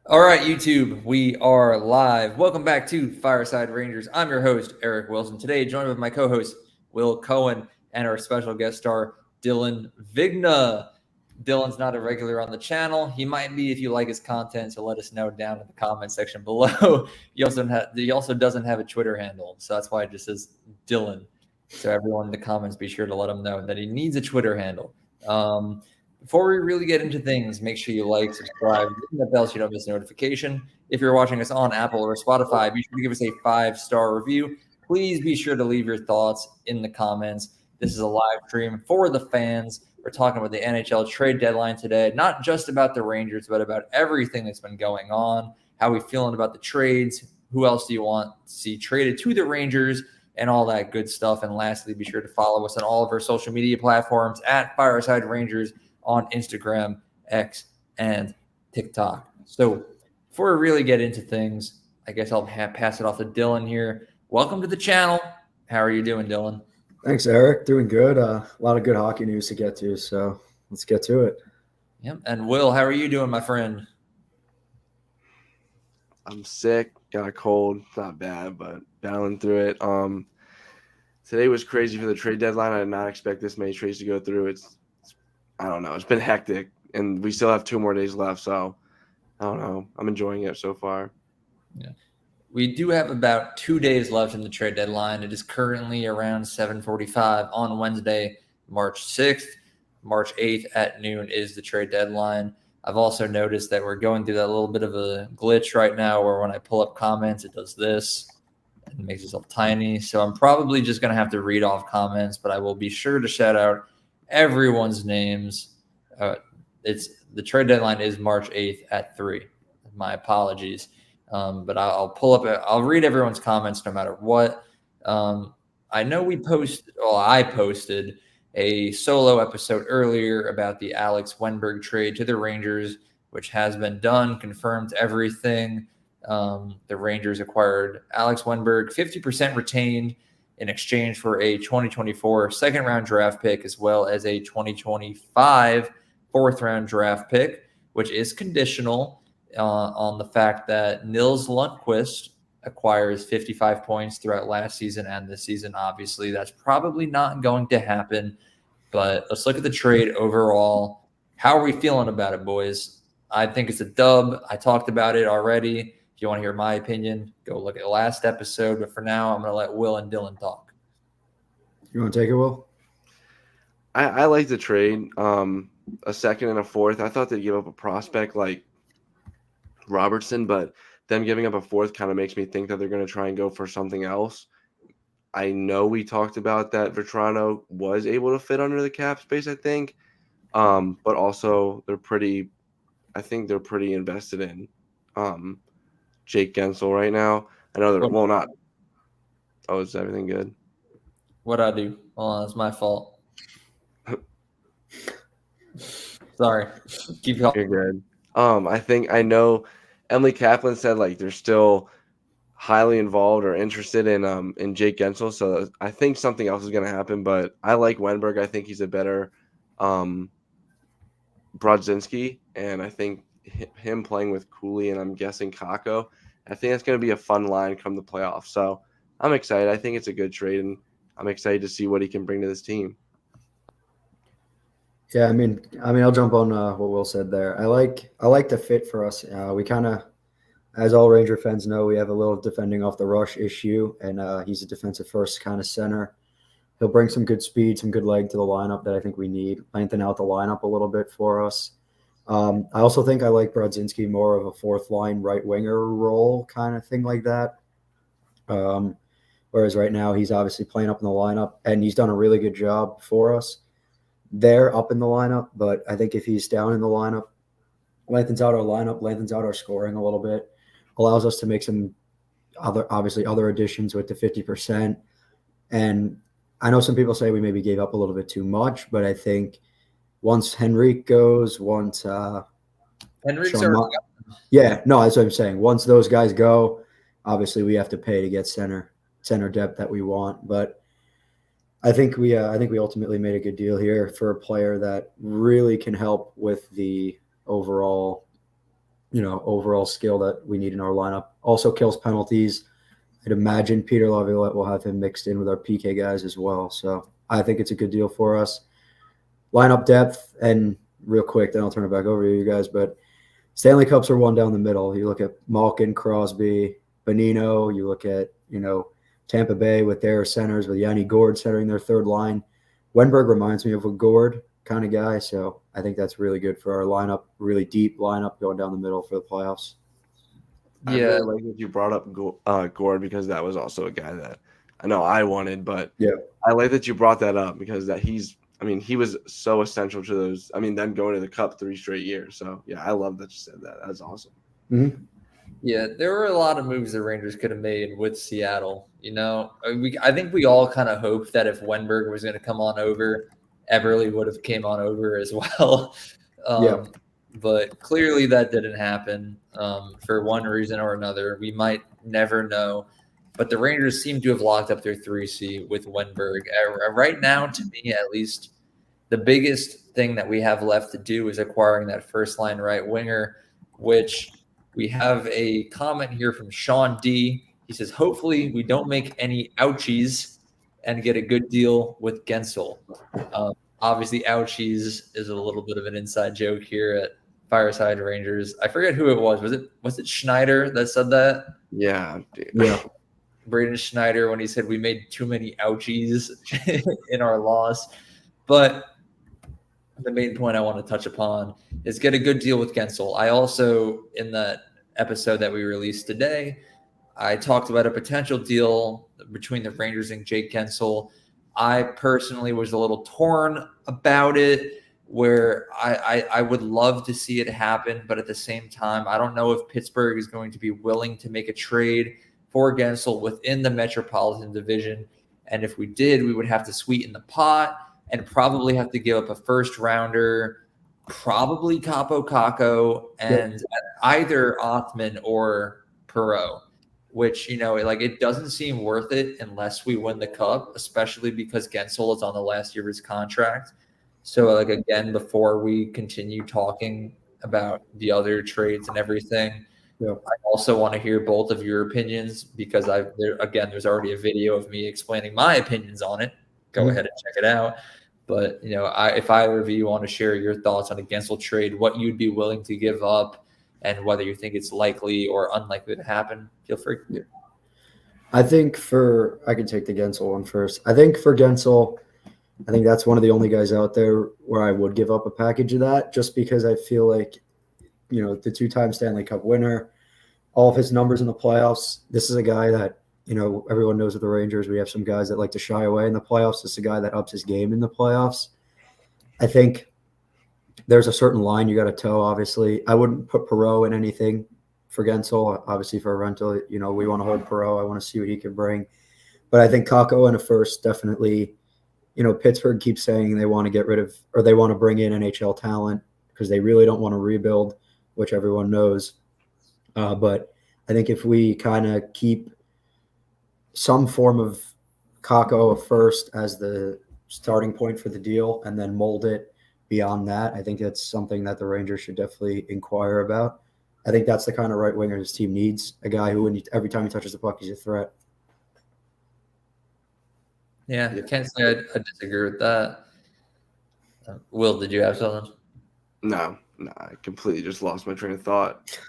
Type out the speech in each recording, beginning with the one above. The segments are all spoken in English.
All right, YouTube, we are live. Welcome back to Fireside Rangers. I'm your host, Eric Wilson. Today, joined with my co-host, Will Cohen, and our special guest star, Dylan Vigna. Dylan's not a regular on the channel. He might be if you like his content, so let us know down in the comment section below. He also doesn't have a Twitter handle, so that's why it just says Dylan. So everyone in the comments, be sure to let him know that he needs a Twitter handle. Before we really get into things, make sure you like, subscribe, ring the bell so you don't miss a notification. If you're watching us on Apple or Spotify, be sure to give us a 5-star review. Please be sure to leave your thoughts in the comments. This is a live stream for the fans. We're talking about the NHL trade deadline today, not just about the Rangers, but about everything that's been going on, how we feeling about the trades, who else do you want to see traded to the Rangers, and all that good stuff. And lastly, be sure to follow us on all of our social media platforms at Fireside Rangers on Instagram, X, and TikTok. So before we really get into things, I guess I'll pass it off to Dylan here. Welcome to the channel. How are you doing, Dylan? Thanks, Eric. Doing good. A lot of good hockey news to get to, so let's get to it. Yep. And Will, how are you doing, my friend? I'm sick, got a cold, not bad, but battling through it. Today was crazy for the trade deadline. I did not expect this many trades to go through. I don't know. It's been hectic, and we still have 2 more days left, so I don't know. I'm enjoying it so far. Yeah. We do have about 2 days left in the trade deadline. It is currently around 7:45 on Wednesday, March 6th. March 8th at noon is the trade deadline. I've also noticed that we're going through that little bit of a glitch right now where when I pull up comments, it does this and makes itself tiny. So I'm probably just going to have to read off comments, but I will be sure to shout out everyone's names. It's the trade deadline is March 8th at 3. My apologies. But I'll pull up, I'll read everyone's comments no matter what. I know I posted a solo episode earlier about the Alex Wennberg trade to the Rangers, which has been done, confirmed everything. The Rangers acquired Alex Wennberg, 50% retained in exchange for a 2024 second-round draft pick, as well as a 2025 fourth-round draft pick, which is conditional on the fact that Nils Lundqvist acquires 55 points throughout last season and this season. Obviously, that's probably not going to happen. But let's look at the trade overall. How are we feeling about it, boys? I think it's a dub. I talked about it already. If you want to hear my opinion, go look at the last episode. But for now, I'm going to let Will and Dylan talk. You want to take it, Will? I like the trade. A second and a fourth. I thought they'd give up a prospect like Robertson, but them giving up a fourth kind of makes me think that they're going to try and go for something else. I know we talked about that Vetrano was able to fit under the cap space, I think. But also they're pretty invested in Jake Guentzel right now. I know they're not. Oh, is everything good? What'd I do? Hold on, it's my fault. Sorry. Keep going. You're good. I know Emily Kaplan said like they're still highly involved or interested in Jake Guentzel, so I think something else is going to happen. But I like Wennberg. I think he's a better Brodzinski, and I think him playing with Cooley and I'm guessing Kakko, I think that's going to be a fun line come the playoffs. So I'm excited. I think it's a good trade, and I'm excited to see what he can bring to this team. Yeah, I mean, I'll jump on what Will said there. I like the fit for us. We kind of, as all Ranger fans know, we have a little defending off the rush issue, and he's a defensive first kind of center. He'll bring some good speed, some good leg to the lineup that I think we need. Lengthen out the lineup a little bit for us. I also think I like Brodzinski more of a fourth line right winger role kind of thing like that. Whereas right now he's obviously playing up in the lineup, and he's done a really good job for us there up in the lineup. But I think if he's down in the lineup, lengthens out our lineup, lengthens out our scoring a little bit, allows us to make some other additions with the 50%. And I know some people say we maybe gave up a little bit too much, but I think once Henrique goes, once Henrique's that's what I'm saying. Once those guys go, obviously we have to pay to get center depth that we want. But I think we ultimately made a good deal here for a player that really can help with the overall overall skill that we need in our lineup. Also kills penalties. I'd imagine Peter Laviolette will have him mixed in with our PK guys as well. So I think it's a good deal for us. Lineup depth, and real quick, then I'll turn it back over to you guys. But Stanley Cups are won down the middle. You look at Malkin, Crosby, Bonino. You look at, Tampa Bay with their centers, with Yanni Gourde centering their third line. Wennberg reminds me of a Gourde kind of guy. So I think that's really good for our lineup, really deep lineup going down the middle for the playoffs. I really like that you brought up Gourde, because that was also a guy that I know I wanted, but I like that you brought that up because he was so essential to those. Them going to the Cup 3 straight years. So, I love that you said that. That's awesome. Mm-hmm. Yeah, there were a lot of moves the Rangers could have made with Seattle. I think we all kind of hoped that if Wennberg was going to come on over, Eberle would have came on over as well. But clearly that didn't happen for one reason or another. We might never know. But the Rangers seem to have locked up their 3C with Wennberg. Right now, to me at least, the biggest thing that we have left to do is acquiring that first-line right winger, which we have a comment here from Sean D. He says, hopefully we don't make any ouchies and get a good deal with Guentzel. Obviously, ouchies is a little bit of an inside joke here at Fireside Rangers. I forget who it was. Was it Schneider that said that? Yeah. Braden Schneider, when he said we made too many ouchies in our loss. But the main point I want to touch upon is get a good deal with Guentzel. I also, in that episode that we released today, I talked about a potential deal between the Rangers and Jake Guentzel. I personally was a little torn about it, where I would love to see it happen, but at the same time, I don't know if Pittsburgh is going to be willing to make a trade for Guentzel within the Metropolitan Division. And if we did, we would have to sweeten the pot and probably have to give up a first rounder, probably Kaapo Kakko, and either Othman or Perot, which, it doesn't seem worth it unless we win the Cup, especially because Guentzel is on the last year of his contract. So, again, before we continue talking about the other trades and everything, I also want to hear both of your opinions because there's already a video of me explaining my opinions on it. Go ahead and check it out. But, if either of you want to share your thoughts on a Guentzel trade, what you'd be willing to give up, and whether you think it's likely or unlikely to happen, feel free. I think I can take the Guentzel one first. I think for Guentzel, I think that's one of the only guys out there where I would give up a package of that, just because I feel like, the 2-time Stanley Cup winner, all of his numbers in the playoffs. This is a guy that, everyone knows with the Rangers, we have some guys that like to shy away in the playoffs. This is a guy that ups his game in the playoffs. I think there's a certain line you got to toe, obviously. I wouldn't put Perot in anything for Guentzel. Obviously, for a rental, we want to hold Perot. I want to see what he can bring. But I think Kakko in a first, definitely. Pittsburgh keeps saying they want to get rid of, or they want to bring in NHL talent because they really don't want to rebuild, which everyone knows. But I think if we kind of keep some form of Kakko first as the starting point for the deal and then mold it beyond that, I think that's something that the Rangers should definitely inquire about. I think that's the kind of right winger his team needs, a guy who every time he touches the puck, he's a threat. Yeah, I can't say I disagree with that. Will, did you have something? No, I completely just lost my train of thought.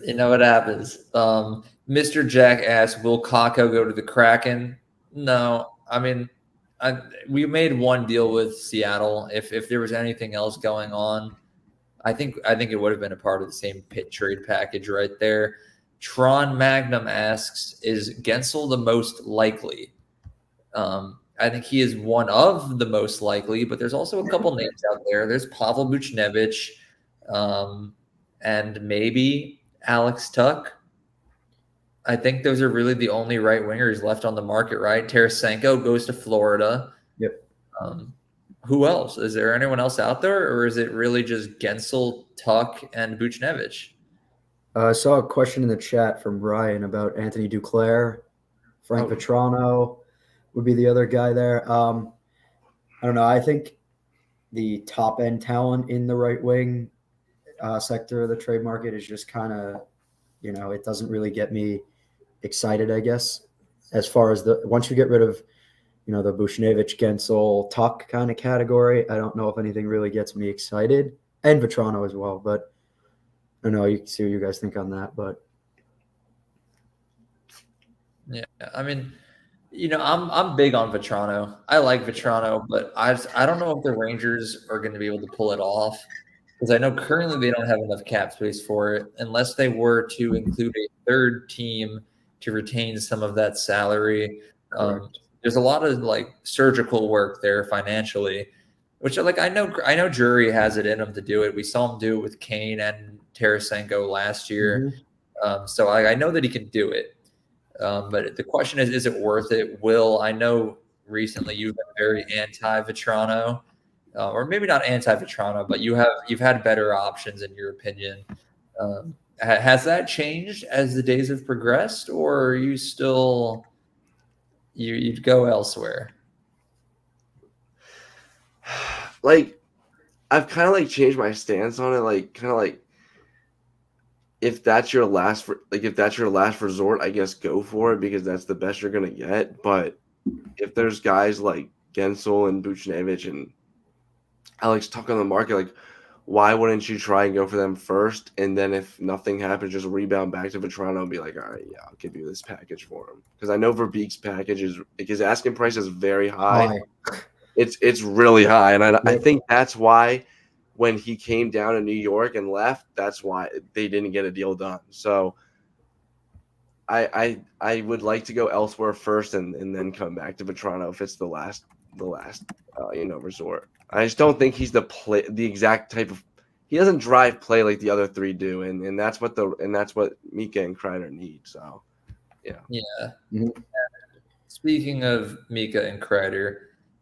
You know what happens. Mr. Jack asked, will Kakko go to the Kraken? No. We made one deal with Seattle. If there was anything else going on, I think it would have been a part of the same pit trade package right there. Tron Magnum asks, is Guentzel the most likely? I think he is one of the most likely, but there's also a couple names out there. There's Pavel Buchnevich, and maybe Alex Tuch. I think those are really the only right wingers left on the market, right? Tarasenko goes to Florida. Yep. Who else? Is there anyone else out there, or is it really just Guentzel, Tuch, and Buchnevich? I saw a question in the chat from Brian about Anthony Duclair. Frank Petrano would be the other guy there. I don't know. I think the top-end talent in the right wing, sector of the trade market is just kind of, it doesn't really get me excited, I guess, as far as once you get rid of, the Buchnevich, Guentzel, Tuch kind of category. I don't know if anything really gets me excited, and Vetrano as well. But I don't know, you can see what you guys think on that. But yeah, I mean, I'm big on Vetrano. I like Vetrano, but I don't know if the Rangers are going to be able to pull it off, because I know currently they don't have enough cap space for it, unless they were to include a third team to retain some of that salary. There's a lot of like surgical work there financially, which like I know Drury has it in him to do it. We saw him do it with Kane and Tarasenko last year, so I know that he can do it. But the question is it worth it? I know recently you've been very anti-Vetrano, or maybe not anti-Vetrano, but you've had better options in your opinion. Has that changed as the days have progressed, or are you still you'd go elsewhere? Like, I've kind of like changed my stance on it. Like, kind of like, if that's your last resort, I guess go for it, because that's the best you're gonna get. But if there's guys like Guentzel and Buchnevich and Alex Tuch on the market, like, why wouldn't you try and go for them first? And then if nothing happens, just rebound back to Vetrano and be like, all right, yeah, I'll give you this package for him. Because I know Verbeek's package is, like, his asking price is very high. It's really high. And I think that's why when he came down to New York and left, that's why they didn't get a deal done. So I would like to go elsewhere first and then come back to Vetrano if it's the last resort. I just don't think he's the exact type of. He doesn't drive play like the other three do, and that's what Mika and Kreider need. So, yeah. Yeah. Mm-hmm. Speaking of Mika and Kreider,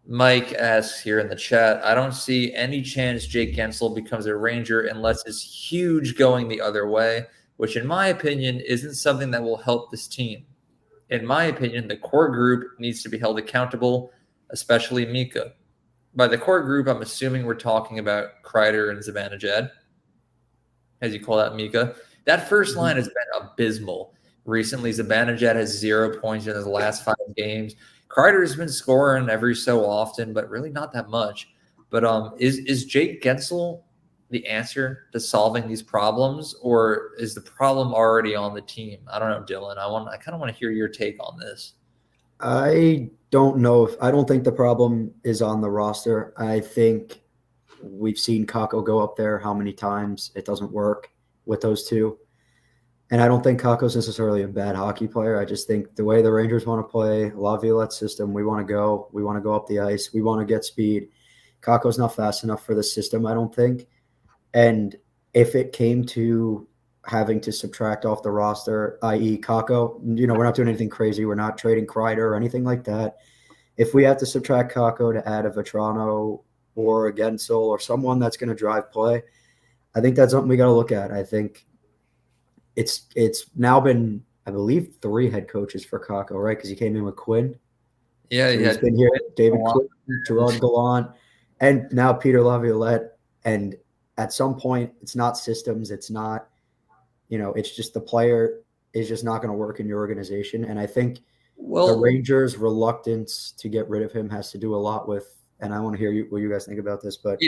Mike asks here in the chat, I don't see any chance Jake Guentzel becomes a Ranger unless it's huge going the other way, which in my opinion isn't something that will help this team. In my opinion, the core group needs to be held accountable, especially Mika. By the core group, I'm assuming we're talking about Kreider and Zibanejad, as you call out Mika. That first line has been abysmal. Recently, Zibanejad has 0 points in his last 5 games. Kreider has been scoring every so often, but really not that much. But is Jake Guentzel the answer to solving these problems, or is the problem already on the team? I don't know, Dylan. I kind of want to hear your take on this. I don't know I don't think the problem is on the roster. I think we've seen Kakko go up there how many times. It doesn't work with those two. And I don't think Kakko's necessarily a bad hockey player. I just think the way the Rangers want to play, Laviolette's system, we want to go up the ice. We want to get speed. Kakko's not fast enough for the system, I don't think. And if it came to having to subtract off the roster, i.e. Kakko, we're not doing anything crazy. We're not trading Kreider or anything like that. If we have to subtract Kakko to add a Vetrano or a Guentzel or someone that's going to drive play, I think that's something we got to look at. I think it's now been, I believe, 3 head coaches for Kakko, right? Because he came in with Quinn. Yeah, so he's been here, David Quinn, Gerard Gallant, and now Peter Laviolette. And at some point, it's not systems. It's not, it's just the player is just not going to work in your organization. And I think the Rangers' reluctance to get rid of him has to do a lot with, and I want to hear what you guys think about this, but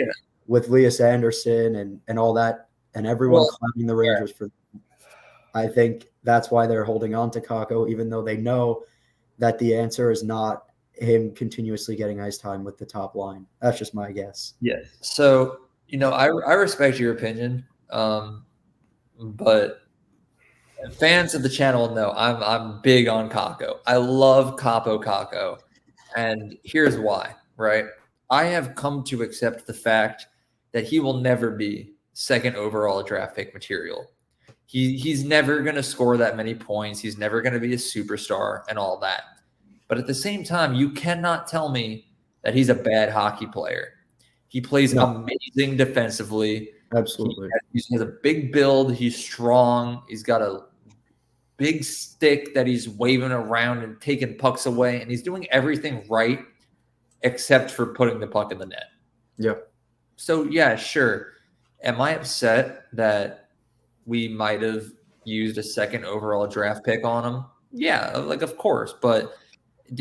with Lias Anderson and all that, and everyone claiming the Rangers for. I think that's why they're holding on to Kakko, even though they know that the answer is not him continuously getting ice time with the top line. That's just my guess. Yes. So, I respect your opinion, but fans of the channel know I'm big on Kakko. I love Kaapo Kakko, and here's why, right? I have come to accept the fact that he will never be second overall draft pick material. He's never going to score that many points. He's never going to be a superstar and all that. But at the same time, you cannot tell me that he's a bad hockey player. He plays amazing defensively. Absolutely. He has a big build. He's strong. He's got a big stick that he's waving around and taking pucks away. And he's doing everything right except for putting the puck in the net. Yeah. So, yeah, sure. Am I upset that we might have used a second overall draft pick on him? Yeah, like of course, but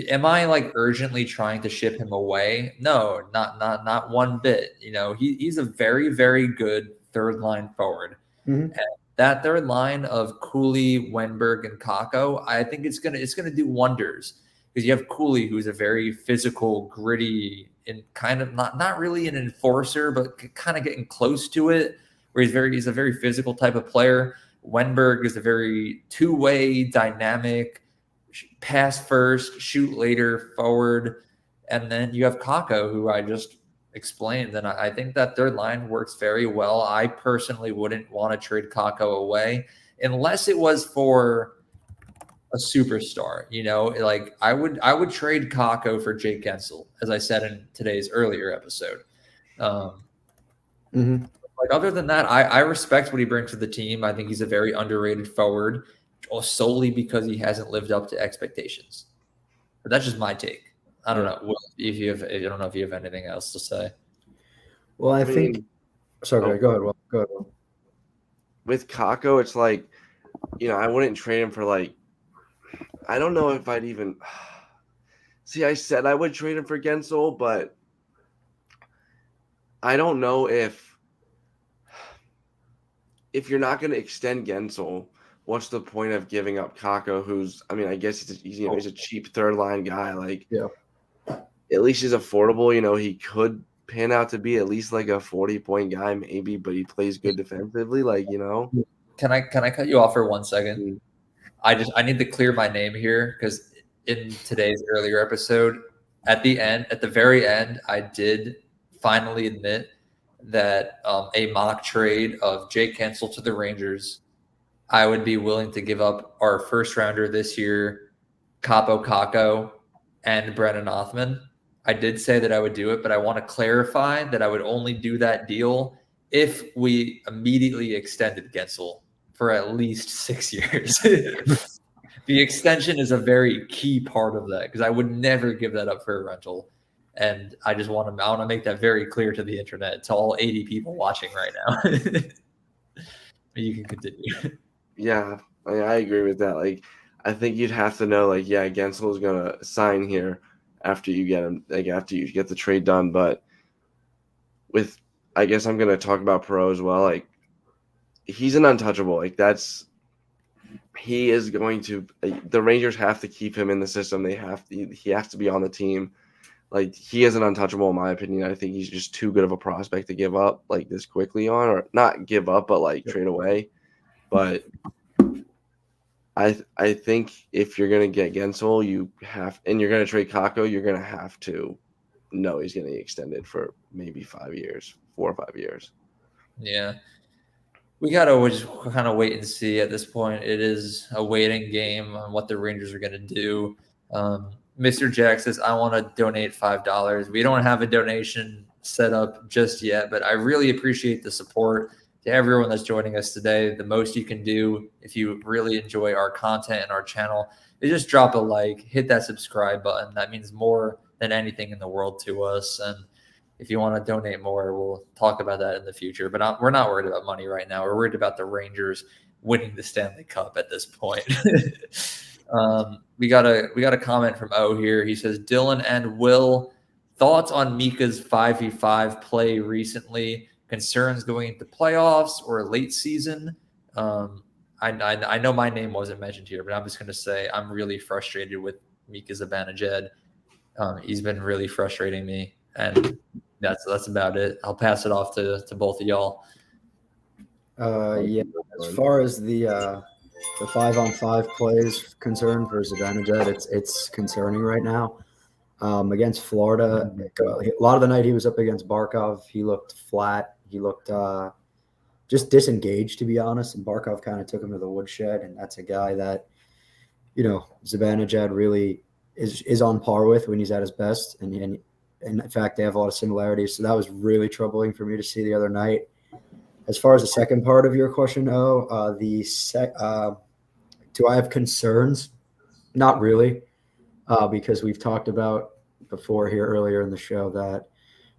am I like urgently trying to ship him away? No, not one bit. He's a very, very good third line forward. Mhm. And that third line of Cooley, Wennberg, and Kakko, I think it's gonna do wonders because you have Cooley, who's a very physical, gritty, and kind of not really an enforcer, but kind of getting close to it. Where he's a very physical type of player. Wennberg is a very two-way, dynamic, pass first, shoot later, forward, and then you have Kakko, who I just explained. And I think that third line works very well. I personally wouldn't want to trade Kakko away unless it was for a superstar. Like I would trade Kakko for Jake Guentzel, as I said in today's earlier episode. Like other than that, I respect what he brings to the team. I think he's a very underrated forward, solely because he hasn't lived up to expectations. But that's just my take. I don't know I don't know if you have anything else to say. Well, I think. Sorry, go ahead. Will. Go ahead. Will. With Kakko, it's like, I wouldn't trade him for like. I don't know if I'd even. See, I said I would trade him for Guentzel, but I don't know if you're not going to extend Guentzel, what's the point of giving up Kakko, who's, I mean, I guess he's a cheap third line guy. Like, yeah, at least he's affordable. He could pan out to be at least like a 40-point guy, maybe, but he plays good defensively. Like, Can I cut you off for 1 second? I need to clear my name here because in today's earlier episode, at the very end, I did finally admit that a mock trade of Jake Guentzel to the Rangers, I would be willing to give up our first rounder this year, Kaapo Kakko, and Brennan Othman. I did say that I would do it, but I want to clarify that I would only do that deal if we immediately extended Guentzel for at least 6 years. The extension is a very key part of that because I would never give that up for a rental. And I want to make that very clear to the internet, to all 80 people watching right now. You can continue. Yeah, I agree with that. Like, I think you'd have to know, like, yeah, Guentzel is going to sign here after you get him, like, after you get the trade done. But I guess I'm going to talk about Perreault as well. Like, he's an untouchable. Like, he is going to, the Rangers have to keep him in the system. He has to be on the team. Like, he is an untouchable in my opinion. I think he's just too good of a prospect to give up like this quickly on, or not give up, but like trade away. But I think if you're gonna get Guentzel, and you're gonna trade Kakko, you're gonna have to know he's gonna be extended for maybe 5 years, 4 or 5 years. Yeah. We got to just kind of wait and see at this point. It is a waiting game on what the Rangers are going to do. Mr. Jack says, I want to donate $5. We don't have a donation set up just yet, but I really appreciate the support to everyone that's joining us today. The most you can do if you really enjoy our content and our channel is just drop a like, hit that subscribe button. That means more than anything in the world to us. And if you want to donate more, we'll talk about that in the future. But we're not worried about money right now. We're worried about the Rangers winning the Stanley Cup at this point. We got a comment from O here. He says, Dylan and Will, thoughts on Mika's 5v5 play recently? Concerns going into playoffs or late season? I know my name wasn't mentioned here, but I'm just going to say I'm really frustrated with Mika Zibanejad. He's been really frustrating me, and that's about it. I'll pass it off to both of y'all. Yeah, as far as the 5-on-5 plays concerned for Zibanejad, it's concerning right now. Against Florida, a lot of the night he was up against Barkov. He looked flat. He looked just disengaged, to be honest. And Barkov kind of took him to the woodshed. And that's a guy that, Zibanejad really is on par with when he's at his best. And in fact, they have a lot of similarities. So that was really troubling for me to see the other night. As far as the second part of your question, do I have concerns? Not really, because we've talked about before here earlier in the show that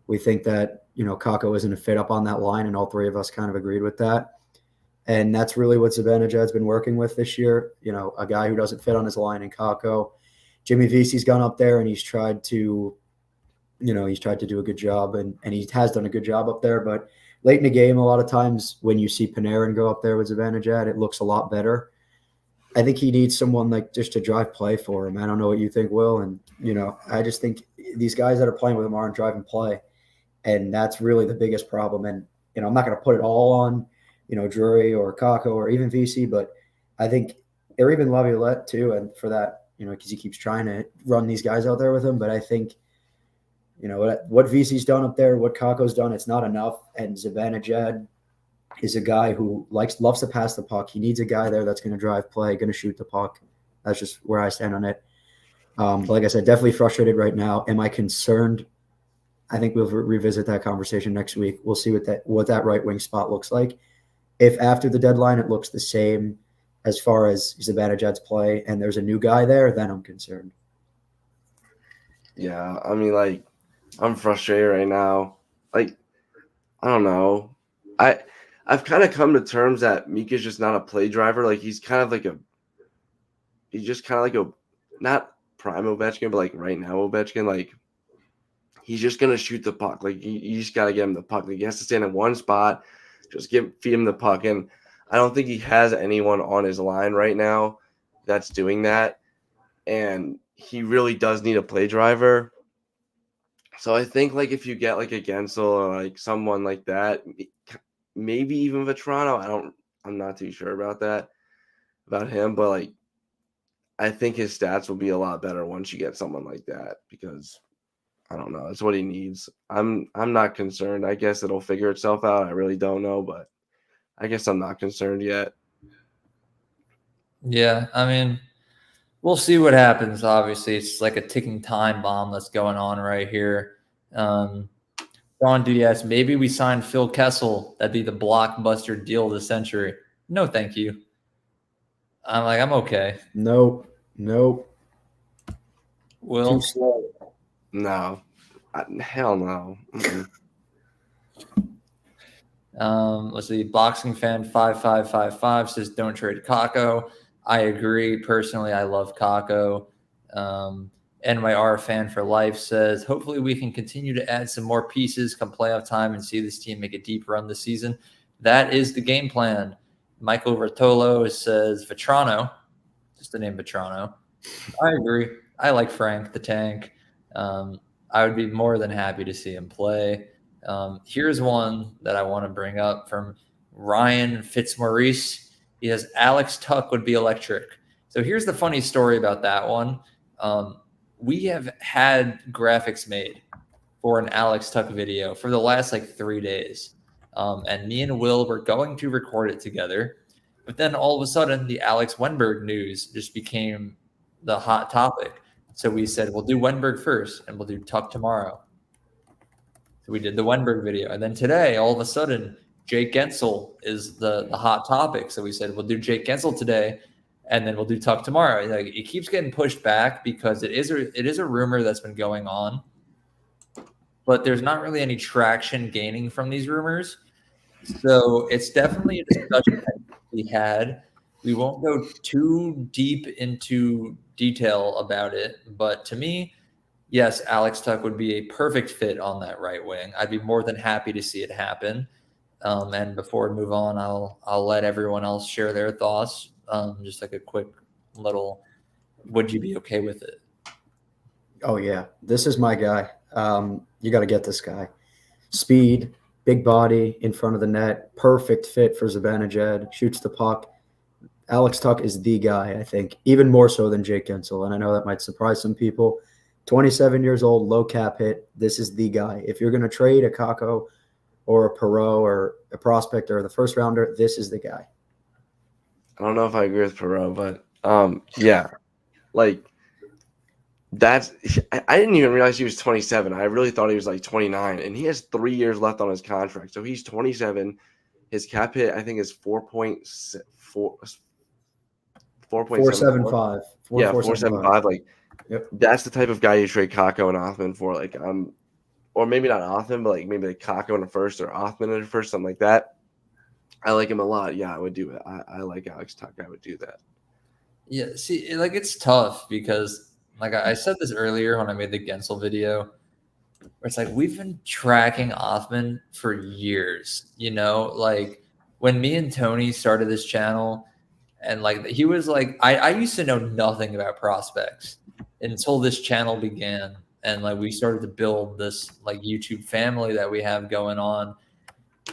We think that, Kakko isn't a fit up on that line, and all three of us kind of agreed with that. And that's really what Zibanejad's been working with this year. A guy who doesn't fit on his line in Kakko. Jimmy Vesey's gone up there and he's tried to do a good job, and he has done a good job up there. But late in the game, a lot of times when you see Panarin go up there with Zibanejad, it looks a lot better. I think he needs someone like just to drive play for him. I don't know what you think, Will. And, I just think these guys that are playing with him aren't driving play. And that's really the biggest problem. And, I'm not going to put it all on, Drury or Kakko or even VC, but I think, or even Laviolette too. And for that, because he keeps trying to run these guys out there with him. But I think, what VC's done up there, what Kakko's done, it's not enough. And Zibanejad is a guy who loves to pass the puck. He needs a guy there that's going to drive play, going to shoot the puck. That's just where I stand on it. But like I said, definitely frustrated right now. Am I concerned? I think we'll revisit that conversation next week. We'll see what that right wing spot looks like. If after the deadline it looks the same as far as Zibanejad's play and there's a new guy there, then I'm concerned. Yeah, I mean, I'm frustrated right now. I don't know. I've kind of come to terms that Mika's just not a play driver. He's kind of he's just kind of like a, not prime Ovechkin, but right now Ovechkin. He's just going to shoot the puck. You just got to get him the puck. He has to stand in one spot, just feed him the puck. And I don't think he has anyone on his line right now that's doing that. And he really does need a play driver. So I think if you get a Guentzel or someone like that, maybe even Vetrano. I'm not too sure about him, but I think his stats will be a lot better once you get someone like that, because I don't know, it's what he needs. I'm not concerned. I guess it'll figure itself out. I really don't know, but I guess I'm not concerned yet. Yeah, I mean, we'll see what happens. Obviously, it's like a ticking time bomb that's going on right here. Don Diaz, maybe we sign Phil Kessel. That'd be the blockbuster deal of the century. No, thank you. I'm okay. Nope. Will? Too slow. No. Hell no. Let's see. Boxing fan 5555 says don't trade Kakko. I agree. Personally, I love Kakko. NYR fan for life says, hopefully we can continue to add some more pieces come playoff time and see this team make a deep run this season. That is the game plan. Michael Rotolo says Vetrano, just the name Vetrano. I agree. I like Frank the Tank. I would be more than happy to see him play. Here's one that I want to bring up from Ryan Fitzmaurice. He says Alex Tuch would be electric. So here's the funny story about that one. We have had graphics made for an Alex Tuch video for the last 3 days. And me and Will were going to record it together. But then all of a sudden, the Alex Wennberg news just became the hot topic. So we said, we'll do Wennberg first, and we'll do Tuch tomorrow. So we did the Wennberg video. And then today, all of a sudden, Jake Guentzel is the hot topic. So we said, we'll do Jake Guentzel today, and then we'll do Tuch tomorrow. It keeps getting pushed back because it is a rumor that's been going on. But there's not really any traction gaining from these rumors. So it's definitely a discussion that we had. We won't go too deep into detail about it, but to me, yes, Alex Tuch would be a perfect fit on that right wing. I'd be more than happy to see it happen. And before we move on, I'll let everyone else share their thoughts. Just a quick little, would you be okay with it? Oh yeah, this is my guy. You got to get this guy. Speed, big body in front of the net, perfect fit for Zibanejad, shoots the puck. Alex Tuch is the guy, I think, even more so than Jake Guentzel. And I know that might surprise some people. 27 years old, low cap hit. This is the guy. If you're going to trade a Kakko or a Perreault or a prospect or the first rounder, this is the guy. I don't know if I agree with Perreault, but yeah, that's. I didn't even realize he was 27. I really thought he was 29, and he has 3 years left on his contract. So he's 27. His cap hit, I think, is 4.75. Yeah, 4.75. Yep. That's the type of guy you trade Kakko and Othman for. or maybe not Othman, but like maybe like Kakko in the first or Othman in the first, something like that. I like him a lot. Yeah, I would do it. I like Alex Tuch. I would do that. Yeah, see, like it's tough because, like I said this earlier when I made the Guentzel video, where it's like we've been tracking Othman for years. Like when me and Tony started this channel, and like he was like, I used to know nothing about prospects until this channel began, and like we started to build this like YouTube family that we have going on.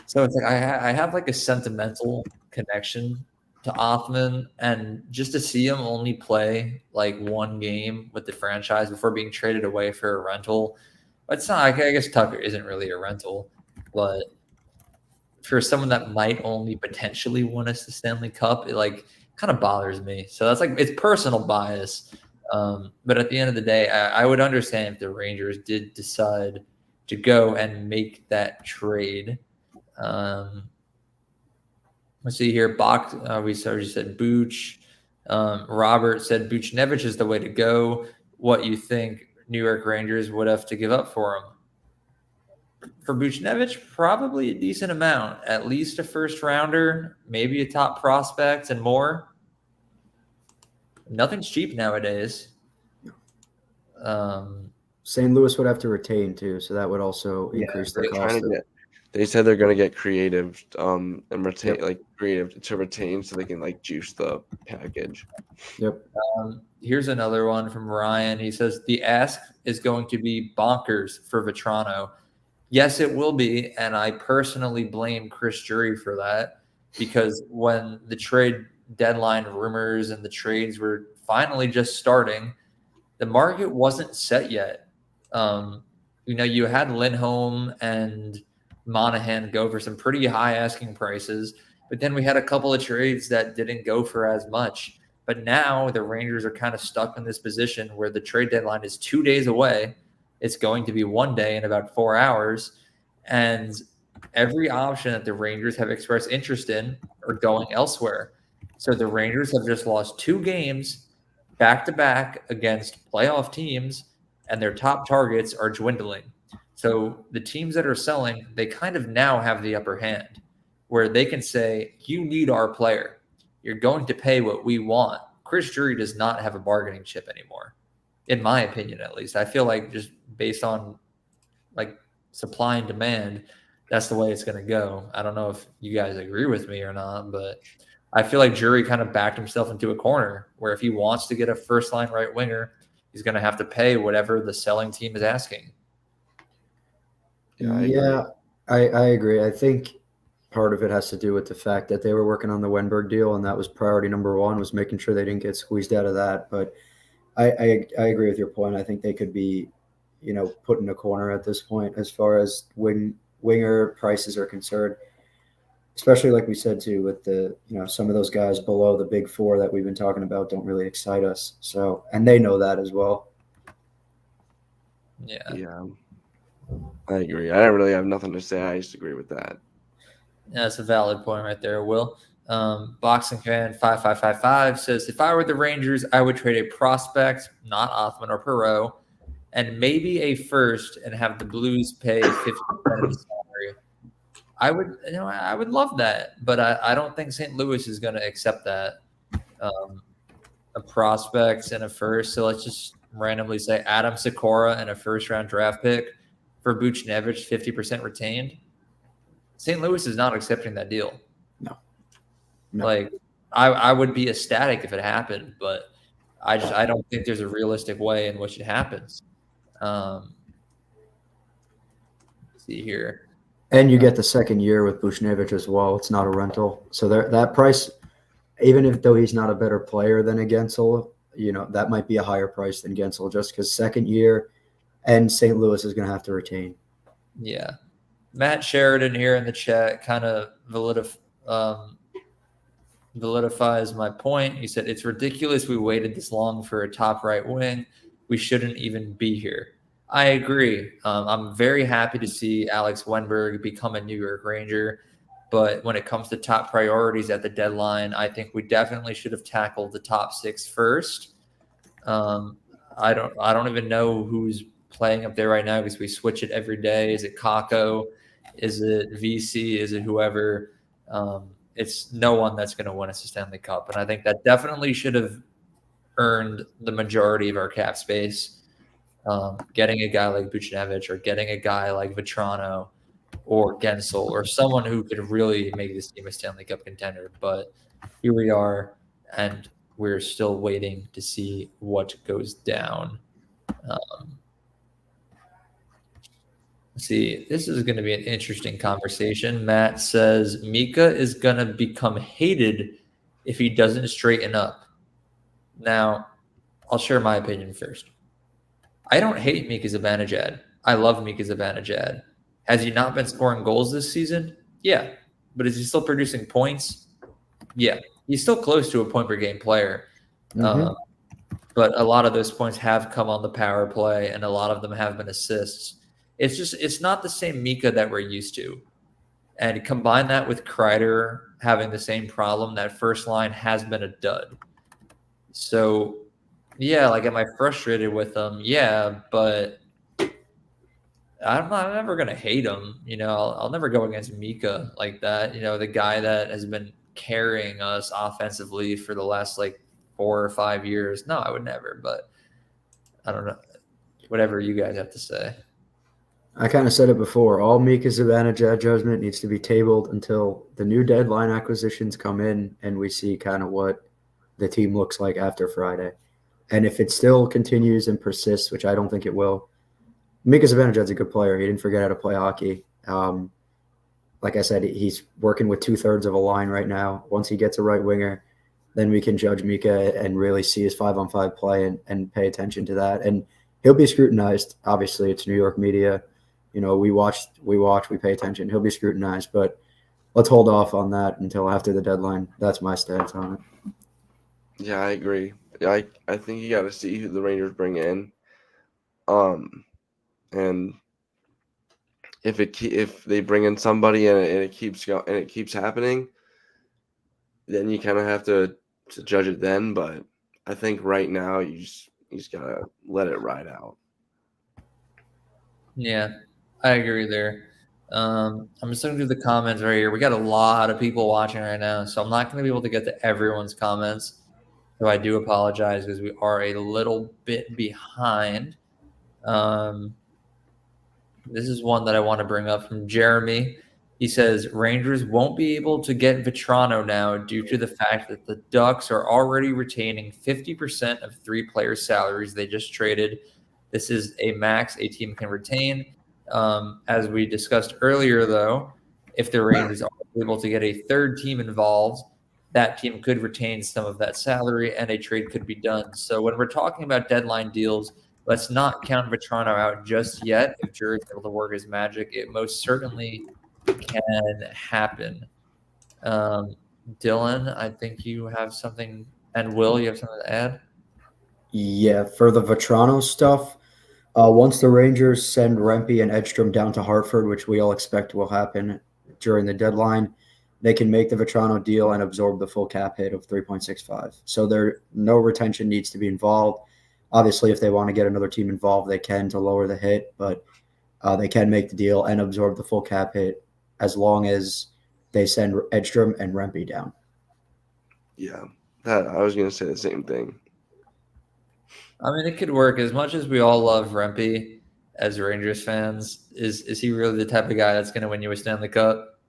So it's like I have like a sentimental connection to Othman, and just to see him only play like one game with the franchise before being traded away for a rental. It's not. I guess Tucker isn't really a rental, but for someone that might only potentially win us the Stanley Cup, it like kind of bothers me. So that's like it's personal bias. But at the end of the day, I would understand if the Rangers did decide to go and make that trade. Let's see here. Bach, we already said Booch. Robert said Buchnevich is the way to go. What you think New York Rangers would have to give up for him? For Buchnevich, probably a decent amount. At least a first rounder, maybe a top prospect and more. Nothing's cheap nowadays. St. Louis would have to retain too, so that would also increase the cost. They said they're going to get creative and retain like creative to retain so they can like juice the package. Yep. Here's another one from Ryan. He says the ask is going to be bonkers for Vetrano. Yes, it will be, and I personally blame Chris Drury for that because when the trade deadline rumors and the trades were finally just starting, the market wasn't set yet. You had Lindholm and Monahan go for some pretty high asking prices, but then we had a couple of trades that didn't go for as much. But now the Rangers are kind of stuck in this position where the trade deadline is 2 days away. It's going to be 1 day in about 4 hours. And every option that the Rangers have expressed interest in are going elsewhere. So the Rangers have just lost 2 games back-to-back against playoff teams, and their top targets are dwindling. So the teams that are selling, they kind of now have the upper hand where they can say, you need our player. You're going to pay what we want. Chris Drury does not have a bargaining chip anymore, in my opinion, at least. I feel like just based on like supply and demand, that's the way it's going to go. I don't know if you guys agree with me or not, but I feel like Drury kind of backed himself into a corner where if he wants to get a first-line right winger, he's going to have to pay whatever the selling team is asking. Yeah, I agree. I think part of it has to do with the fact that they were working on the Wennberg deal, and that was priority number one, was making sure they didn't get squeezed out of that. But I agree with your point. I think they could be, put in a corner at this point as far as winger prices are concerned, especially like we said too, with the, some of those guys below the big four that we've been talking about don't really excite us. So, and they know that as well. Yeah. I agree. I don't really have nothing to say. I just agree with that. Yeah, that's a valid point right there, Will. Boxing Fan 5555 says, if I were the Rangers, I would trade a prospect, not Othman or Perot, and maybe a first and have the Blues pay 50% of his salary. I would love that, but I don't think St. Louis is going to accept that. A prospect and a first. So let's just randomly say Adam Sikora and a first-round draft pick for Buchnevich, 50% retained. St. Louis is not accepting that deal. No. Like, I would be ecstatic if it happened, but I don't think there's a realistic way in which it happens. Let's see here. And you get the second year with Buchnevich as well. It's not a rental. So that price, even though he's not a better player than a Guentzel, that might be a higher price than Guentzel just because second year and St. Louis is going to have to retain. Yeah. Matt Sheridan here in the chat kind of validifies my point. He said, it's ridiculous we waited this long for a top right wing. We shouldn't even be here. I agree. I'm very happy to see Alex Wennberg become a New York Ranger. But when it comes to top priorities at the deadline, I think we definitely should have tackled the top 6 first. I don't even know who's playing up there right now because we switch it every day. Is it Kakko? Is it VC? Is it whoever? It's no one that's going to win us a Stanley Cup. And I think that definitely should have earned the majority of our cap space. Getting a guy like Buchnevich or getting a guy like Vetrano or Guentzel or someone who could really make this team a Stanley Cup contender. But here we are, and we're still waiting to see what goes down. Let's see, this is going to be an interesting conversation. Matt says Mika is going to become hated if he doesn't straighten up. Now, I'll share my opinion first. I don't hate Mika Zibanejad. I love Mika Zibanejad. Has he not been scoring goals this season? Yeah. But is he still producing points? Yeah. He's still close to a point per game player. But a lot of those points have come on the power play, and a lot of them have been assists. It's not the same Mika that we're used to. And combine that with Kreider having the same problem, that first line has been a dud. So, yeah, like, am I frustrated with him? Yeah, but I'm never going to hate him. You know, I'll never go against Mika like that. You know, the guy that has been carrying us offensively for the last, 4 or 5 years. No, I would never, but I don't know. Whatever you guys have to say. I kind of said it before. All Mika Zibanejad judgment needs to be tabled until the new deadline acquisitions come in and we see kind of what the team looks like after Friday. And if it still continues and persists, which I don't think it will, Mika Zibanejad's a good player. He didn't forget how to play hockey. Like I said, he's working with 2/3 of a line right now. Once he gets a right winger, then we can judge Mika and really see his 5-on-5 play and pay attention to that. And he'll be scrutinized. Obviously, it's New York media. You know, we watch, we pay attention. He'll be scrutinized, but let's hold off on that until after the deadline. That's my stance on it. Yeah, I agree. I think you got to see who the Rangers bring in. And if they bring in somebody and it keeps going and it keeps happening, then you kind of have to judge it then. But I think right now you just gotta let it ride out. Yeah, I agree there. I'm just looking through the comments right here. We got a lot of people watching right now, so I'm not going to be able to get to everyone's comments. So I do apologize because we are a little bit behind. This is one that I want to bring up from Jeremy. He says Rangers won't be able to get Vetrano now due to the fact that the Ducks are already retaining 50% of 3 players' salaries they just traded. This is a max a team can retain. As we discussed earlier, though, if the Rangers are able to get a third team involved, that team could retain some of that salary and a trade could be done. So when we're talking about deadline deals, let's not count Vetrano out just yet. If Drury's able to work his magic, it most certainly can happen. Dylan, I think you have something, and Will, you have something to add? Yeah, for the Vetrano stuff, once the Rangers send Rempe and Edstrom down to Hartford, which we all expect will happen during the deadline, they can make the Vetrano deal and absorb the full cap hit of 3.65. So no retention needs to be involved. Obviously, if they want to get another team involved, they can to lower the hit, but they can make the deal and absorb the full cap hit as long as they send Edstrom and Rempe down. Yeah, I was going to say the same thing. I mean, it could work. As much as we all love Rempe as Rangers fans, is he really the type of guy that's going to win you a Stanley Cup?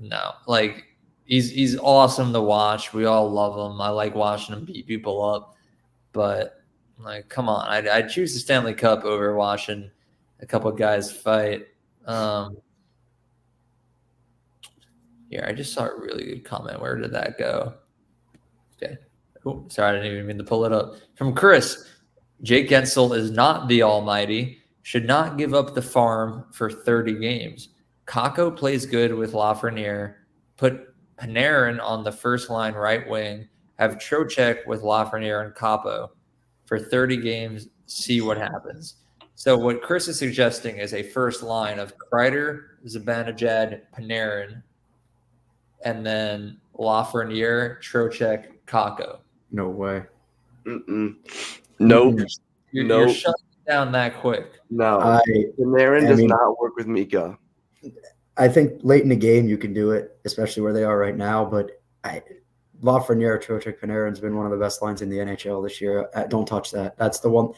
No. Like, he's awesome to watch. We all love him. I like watching him beat people up. But, come on. I'd choose the Stanley Cup over watching a couple guys fight. Here, I just saw a really good comment. Where did that go? Okay. Oh, sorry, I didn't even mean to pull it up. From Chris, Jake Guentzel is not the almighty. Should not give up the farm for 30 games. Kakko plays good with Lafreniere. Put Panarin on the first line right wing. Have Trocheck with Lafreniere and Kaapo for 30 games. See what happens. So what Chris is suggesting is a first line of Kreider, Zibanejad, Panarin, and then Lafreniere, Trocheck, Kakko. No way. Nope. You're shutting down that quick. No, I Panarin I does mean- not work with Mika. I think late in the game you can do it, especially where they are right now. But Lafreniere, Trocheck, Panarin's been one of the best lines in the NHL this year. Don't touch that. That's the one.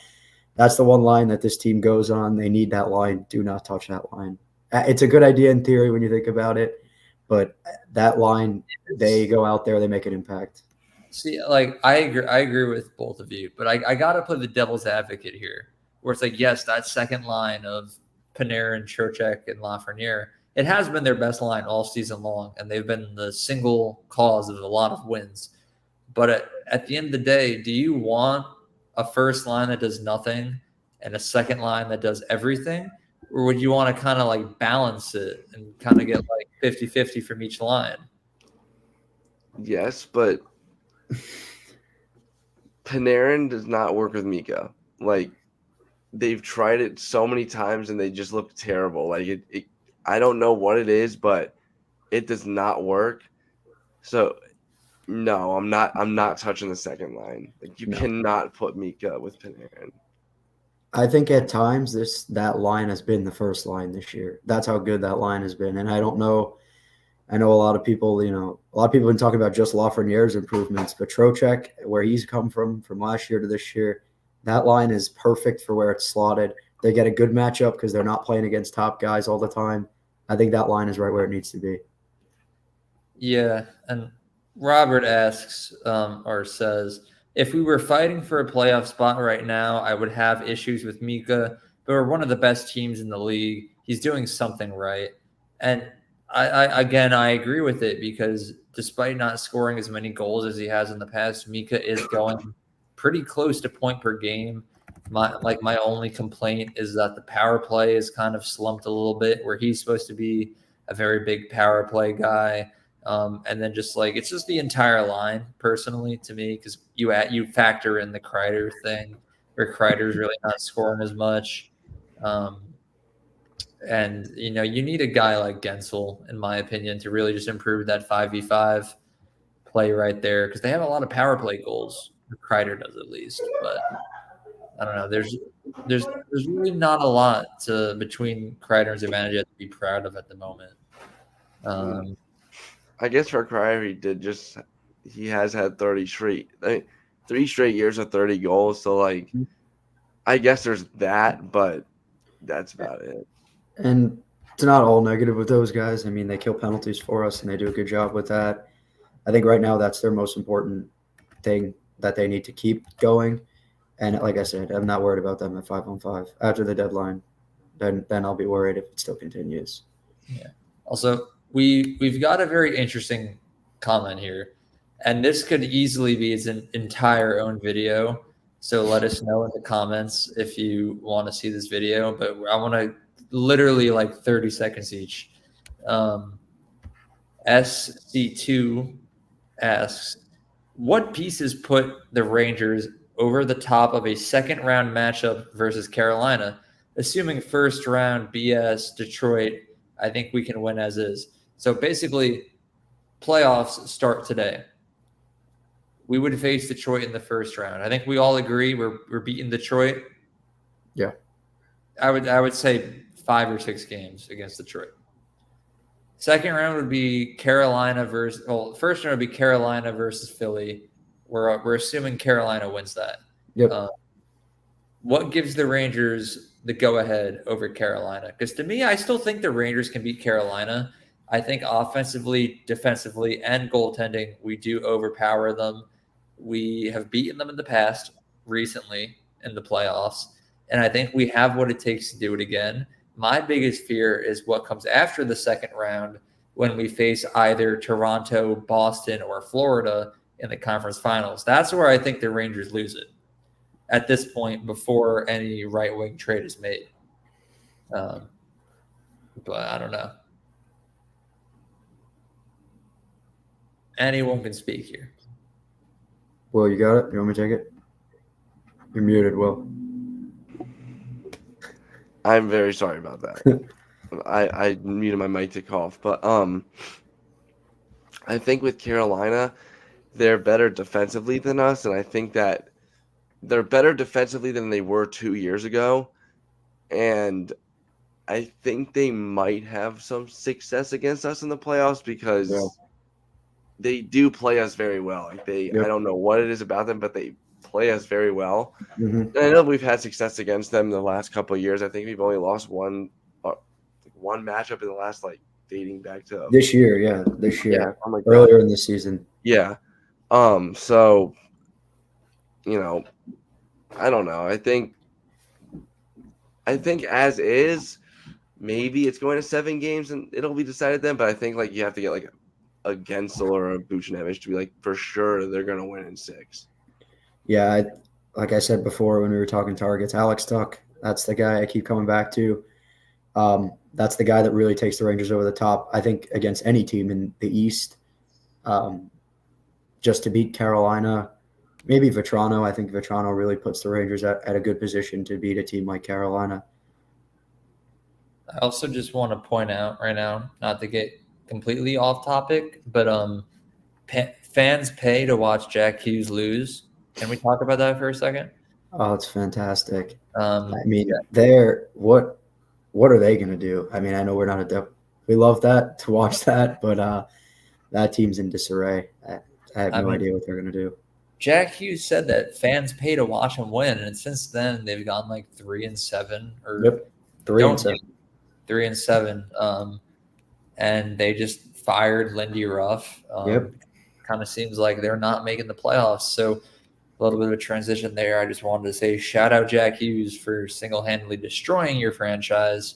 That's the one line that this team goes on. They need that line. Do not touch that line. It's a good idea in theory when you think about it, but that line, they go out there, they make an impact. See, like I agree with both of you, but I gotta play the devil's advocate here, where it's like, yes, that second line of Panarin, Trocheck, and Lafreniere, it has been their best line all season long, and they've been the single cause of a lot of wins. But at the end of the day, do you want a first line that does nothing and a second line that does everything? Or would you want to kind of like balance it and kind of get like 50-50 from each line? Yes, but Panarin does not work with Mika. Like, they've tried it so many times and they just look terrible. Like, I don't know what it is, but it does not work. So, no, I'm not touching the second line. Like, you cannot put Mika with Panarin. I think at times that line has been the first line this year. That's how good that line has been. And I don't know. I know a lot of people, have been talking about just Lafreniere's improvements, but Trocheck, where he's come from last year to this year, that line is perfect for where it's slotted. They get a good matchup because they're not playing against top guys all the time. I think that line is right where it needs to be. Yeah, and Robert asks or says, if we were fighting for a playoff spot right now, I would have issues with Mika, but we're one of the best teams in the league. He's doing something right. And I agree with it because despite not scoring as many goals as he has in the past, Mika is going pretty close to point per game. My only complaint is that the power play is kind of slumped a little bit, where he's supposed to be a very big power play guy. And then just like it's just the entire line personally to me, because you factor in the Kreider thing where Kreider's really not scoring as much. And you need a guy like Guentzel, in my opinion, to really just improve that 5v5 play right there, because they have a lot of power play goals. Kreider does at least, but I don't know. There's really not a lot between Kreider and Zibanejad to be proud of at the moment. I guess for Kreider, he has had 3 straight years of 30 goals. So, like, I guess there's that, but that's about it. And it's not all negative with those guys. I mean, they kill penalties for us, and they do a good job with that. I think right now that's their most important thing that they need to keep going. And like I said, I'm not worried about them at 5-on-5 after the deadline. Then I'll be worried if it still continues. Yeah. Also, we've got a very interesting comment here, and this could easily be its an entire own video. So let us know in the comments if you want to see this video. But I want to literally like 30 seconds each. SC2 asks, what pieces put the Rangers over the top of a second round matchup versus Carolina? Assuming first round BS Detroit, I think we can win as is. So basically, playoffs start today. We would face Detroit in the first round. I think we all agree we're beating Detroit. Yeah. I would say 5 or 6 games against Detroit. Second round would be Carolina first round would be Carolina versus Philly. We're assuming Carolina wins that. Yep. What gives the Rangers the go-ahead over Carolina? Because to me, I still think the Rangers can beat Carolina. I think offensively, defensively, and goaltending, we do overpower them. We have beaten them in the past, recently, in the playoffs. And I think we have what it takes to do it again. My biggest fear is what comes after the second round when we face either Toronto, Boston, or Florida in the conference finals. That's where I think the Rangers lose it at this point before any right-wing trade is made. But I don't know. Anyone can speak here. Will, you got it? You want me to take it? You're muted, Will. I'm very sorry about that. I muted my mic to cough, but I think with Carolina, they're better defensively than us, and I think that they're better defensively than they were 2 years ago, and I think they might have some success against us in the playoffs because they do play us very well. Like I don't know what it is about them, but they play us very well. Mm-hmm. And I know we've had success against them the last couple of years. I think we've only lost one matchup in the last, like, dating back to This year. like Earlier in the season. Yeah. So, you know, I don't know. I think as is, maybe it's going to 7 games and it'll be decided then. But I think, like, you have to get like a Guentzel or a Buchnevich to be like for sure they're going to win in 6. Yeah, like I said before when we were talking targets, Alex Tuch, that's the guy I keep coming back to. That's the guy that really takes the Rangers over the top, I think, against any team in the East. Just to beat Carolina, maybe Vetrano. I think Vetrano really puts the Rangers at a good position to beat a team like Carolina. I also just want to point out right now, not to get completely off topic, but fans pay to watch Jack Hughes lose. Can we talk about that for a second? Oh, it's fantastic. I mean, what are they going to do? I mean, I know we're not we love that to watch that, but that team's in disarray. I have no idea what they're going to do. Jack Hughes said that fans pay to watch him win, and since then they've gone like 3-7 or 3-7. 3-7. And they just fired Lindy Ruff. Kind of seems like they're not making the playoffs. So a little bit of a transition there. I just wanted to say shout out Jack Hughes for single-handedly destroying your franchise.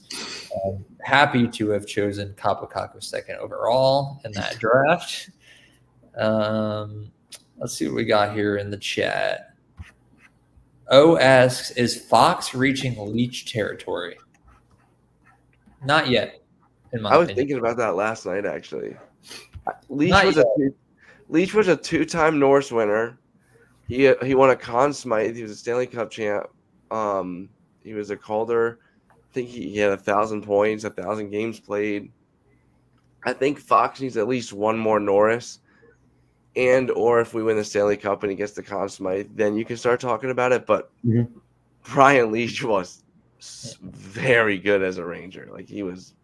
Happy to have chosen Kaapo Kakko 2nd overall in that draft. Let's see what we got here in the chat. O asks, is Fox reaching Leetch territory? Not yet, in my opinion. Thinking about that last night, actually. Leetch was a 2-time Norris winner. He won a Conn Smythe. He was a Stanley Cup champ. He was a Calder. I think he had 1,000 points, 1,000 games played. I think Fox needs at least one more Norris. Or if we win the Stanley Cup and he gets the Conn Smythe, then you can start talking about it. But Brian Leetch was very good as a Ranger. Like, he was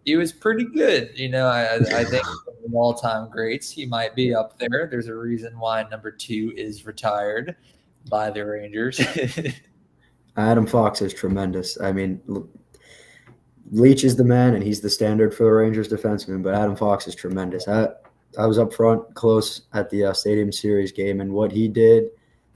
he was pretty good. I think of all-time greats, he might be up there. There's a reason why number 2 is retired by the Rangers. Adam Fox is tremendous. I mean, Leetch is the man, and he's the standard for the Rangers defenseman, but Adam Fox is tremendous. I was up front close at the Stadium Series game, and what he did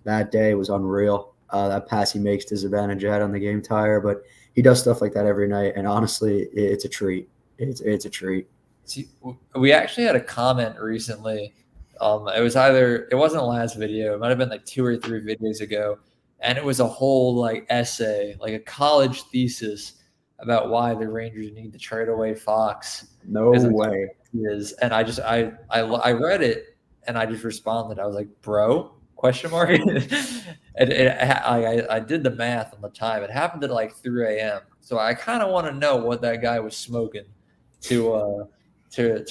that day was unreal. That pass he makes to Zibanejad on the game tire, but he does stuff like that every night, and honestly, it's a treat. It's a treat. See, we actually had a comment recently. It wasn't the last video. It might have been like 2 or 3 videos ago, and it was a whole like essay, like a college thesis about why the Rangers need to trade away Fox. No way. And I read it and I just responded. I was like, bro, question mark. And I did the math on the time. It happened at like 3 a.m. So I kind of want to know what that guy was smoking to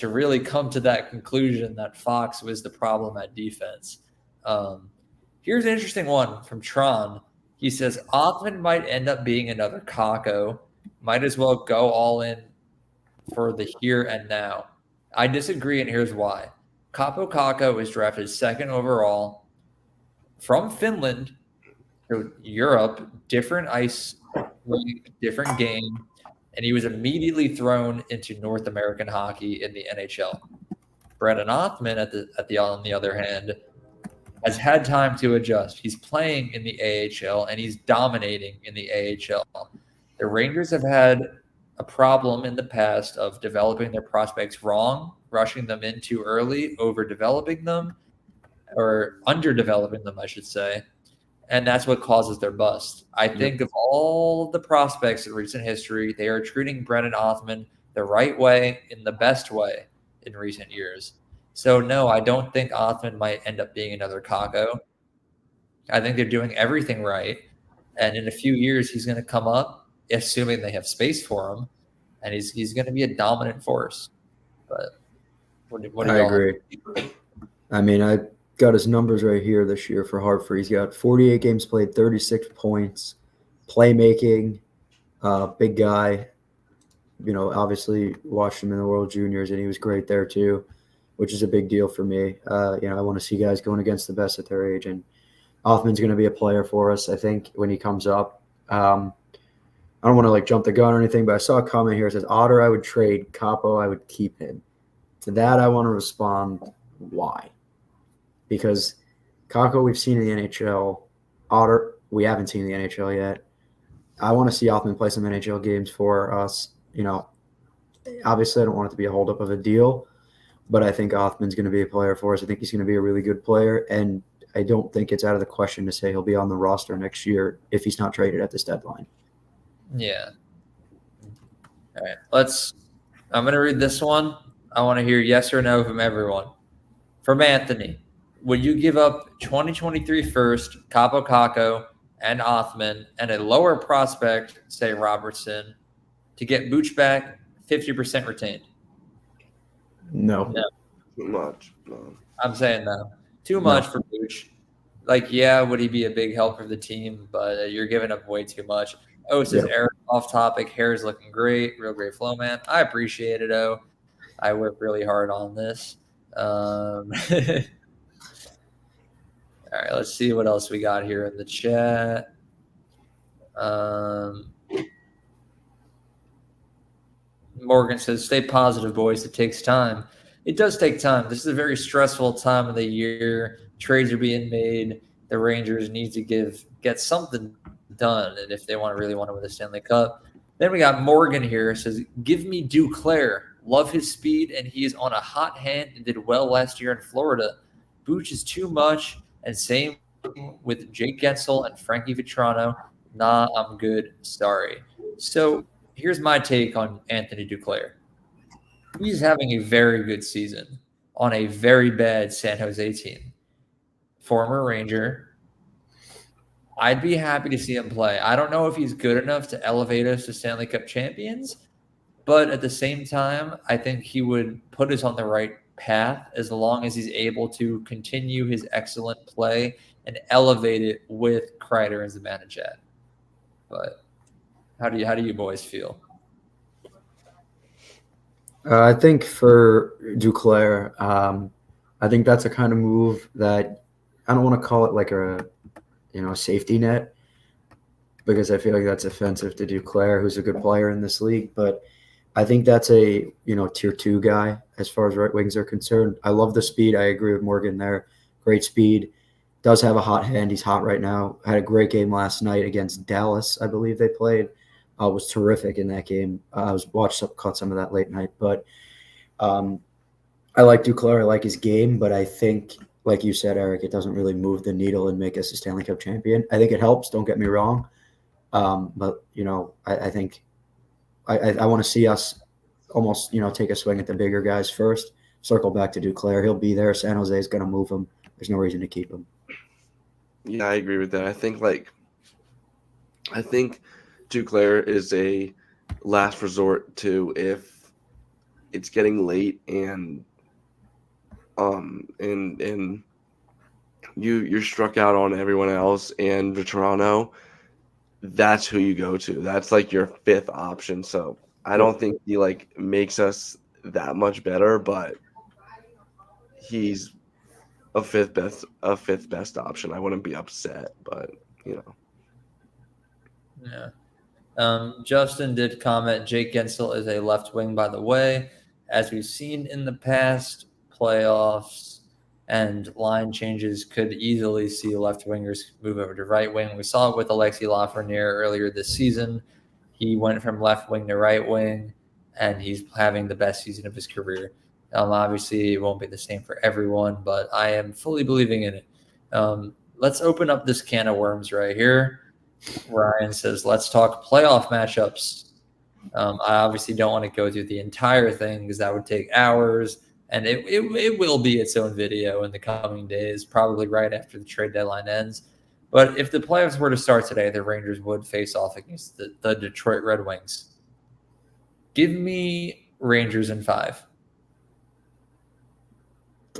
really come to that conclusion that Fox was the problem at defense. Here's an interesting one from Tron. He says Othman might end up being another Kakko. Might as well go all in for the here and now. I disagree, and here's why. Kaapo Kakko was drafted 2nd overall from Finland to Europe, different ice, different game, and he was immediately thrown into North American hockey in the NHL. Brendan Othman, on the other hand, has had time to adjust. He's playing in the AHL, and he's dominating in the AHL. The Rangers have had a problem in the past of developing their prospects wrong, rushing them in too early, overdeveloping them, or underdeveloping them, I should say. And that's what causes their bust. I think of all the prospects in recent history, they are treating Brendan Othman the right way, in the best way in recent years. So, no, I don't think Othman might end up being another Kakko. I think they're doing everything right. And in a few years, he's going to come up, assuming they have space for him, and he's going to be a dominant force. But what do you agree. I mean, got his numbers right here this year for Hartford. He's got 48 games played, 36 points, playmaking, big guy. Obviously watched him in the World Juniors, and he was great there too, which is a big deal for me. I want to see guys going against the best at their age, and Othman's going to be a player for us, I think, when he comes up. I don't want to jump the gun or anything, but I saw a comment here that says, Otter, I would trade. Kaapo, I would keep him. To that, I want to respond, why? Because Kakko, we've seen in the NHL. Otter, we haven't seen in the NHL yet. I want to see Othman play some NHL games for us. Obviously, I don't want it to be a holdup of a deal, but I think Othman's going to be a player for us. I think he's going to be a really good player, and I don't think it's out of the question to say he'll be on the roster next year if he's not traded at this deadline. Yeah. All right. I'm going to read this one. I want to hear yes or no from everyone. From Anthony, would you give up 2023 first, Kaapo Kakko, and Othman, and a lower prospect, say Robertson, to get Booch back 50% retained? No. Too much. No. I'm saying no. Too much for Booch. Would he be a big help for the team? But you're giving up way too much. Says Eric, off topic. Hair is looking great. Real great flow, man. I appreciate it, I work really hard on this. All right, let's see what else we got here in the chat. Morgan says, stay positive, boys. It takes time. It does take time. This is a very stressful time of the year. Trades are being made. The Rangers need to get something done, and if they really want to win the Stanley Cup. Then we got Morgan here. Says, give me Duclair. Love his speed, and he is on a hot hand and did well last year in Florida. Booch is too much, and same with Jake Guentzel and Frankie Vitrano. Nah, I'm good. Sorry. So here's my take on Anthony Duclair. He's having a very good season on a very bad San Jose team. Former Ranger. I'd be happy to see him play. I don't know if he's good enough to elevate us to Stanley Cup champions, but at the same time, I think he would put us on the right path as long as he's able to continue his excellent play and elevate it with Kreider as the Zibanejad. But how do you boys feel? I think for Duclair, I think that's a kind of move that I don't want to call it a safety net, because I feel like that's offensive to Duclair, who's a good player in this league. But I think that's a tier 2 guy as far as right wings are concerned. I love the speed. I agree with Morgan there. Great speed. Does have a hot hand. He's hot right now. Had a great game last night against Dallas, I believe they played. Was terrific in that game. I caught some of that late night. But I like Duclair. I like his game. But I think, like you said, Eric, it doesn't really move the needle and make us a Stanley Cup champion. I think it helps. Don't get me wrong. But I think I want to see us almost take a swing at the bigger guys first. Circle back to Duclair. He'll be there. San Jose is going to move him. There's no reason to keep him. Yeah, I agree with that. I think Duclair is a last resort to if it's getting late and you're struck out on everyone else and Vitrano, that's who you go to. That's your fifth option. So I don't think he makes us that much better, but he's a fifth best option. I wouldn't be upset, but Yeah. Justin did comment, Jake Guentzel is a left wing, by the way. As we've seen in the past, playoffs and line changes could easily see left wingers move over to right wing. We saw it with Alexi Lafreniere earlier this season. He went from left wing to right wing, and he's having the best season of his career. Obviously, it won't be the same for everyone, but I am fully believing in it. Let's open up this can of worms right here. Ryan says, let's talk playoff matchups. I obviously don't want to go through the entire thing because that would take hours, and it will be its own video in the coming days, probably right after the trade deadline ends. But if the playoffs were to start today, the Rangers would face off against the Detroit Red Wings. Give me Rangers in 5.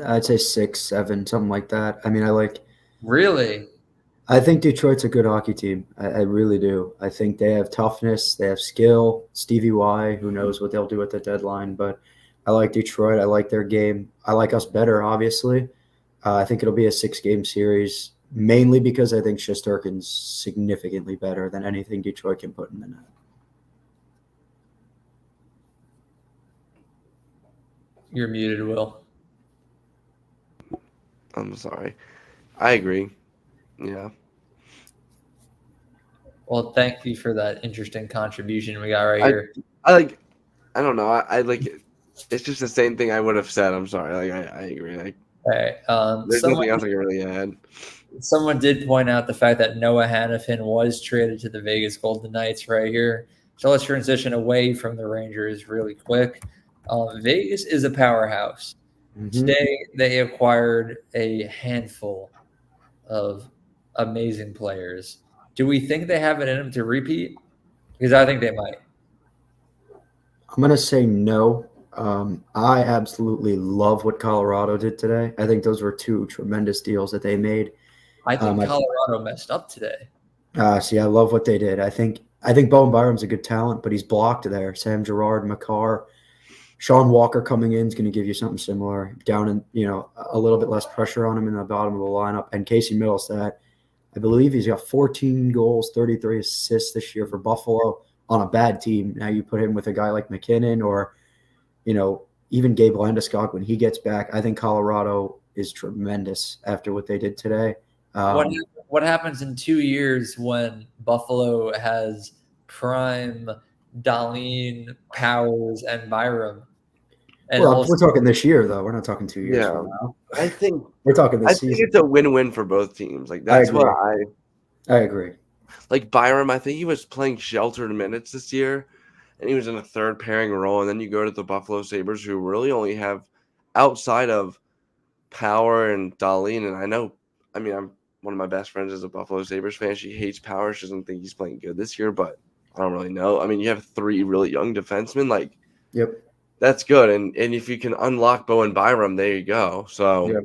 I'd say 6, 7, something like that. I mean, Really? I think Detroit's a good hockey team. I really do. I think they have toughness, they have skill. Stevie Y, who knows what they'll do at the deadline, but I like Detroit. I like their game. I like us better, obviously. I think it'll be a 6-game series, mainly because I think Shesterkin's significantly better than anything Detroit can put in the net. You're muted, Will. I'm sorry. I agree. Yeah. Well, thank you for that interesting contribution we got right here. I don't know. I like it. It's just the same thing I would have said. I'm sorry. Like I agree. Like All right. there's nothing else I can really add. Someone did point out the fact that Noah Hannafin was traded to the Vegas Golden Knights right here. So let's transition away from the Rangers really quick. Vegas is a powerhouse. Mm-hmm. Today, they acquired a handful of amazing players. Do we think they have it in them to repeat? Because I think they might. I'm going to say no. I absolutely love what Colorado did today. I think those were 2 tremendous deals that they made. I think Colorado messed up today. See, I love what they did. I think Bowen Byram's a good talent, but he's blocked there. Sam Girard, Makar, Sean Walker coming in is going to give you something similar. Down in, a little bit less pressure on him in the bottom of the lineup. And Casey Middlestat, I believe he's got 14 goals, 33 assists this year for Buffalo on a bad team. Now you put him with a guy like McKinnon or, even Gabe Landeskog when he gets back. I think Colorado is tremendous after what they did today. What happens in 2 years when Buffalo has prime Dahlin, Powers, and Byram? And we're talking this year, though. We're not talking 2 years from now. I think we're talking this season. I think it's a win-win for both teams. Like that's what I agree. Like Byram, I think he was playing sheltered minutes this year, and he was in a third pairing role. And then you go to the Buffalo Sabres, who really only have outside of Power and Dahlin. And I'm one of my best friends is a Buffalo Sabres fan. She hates Power. She doesn't think he's playing good this year, but I don't really know. I mean, you have 3 really young defensemen. Like, yep, that's good. And if you can unlock Bowen Byram, there you go. So yep.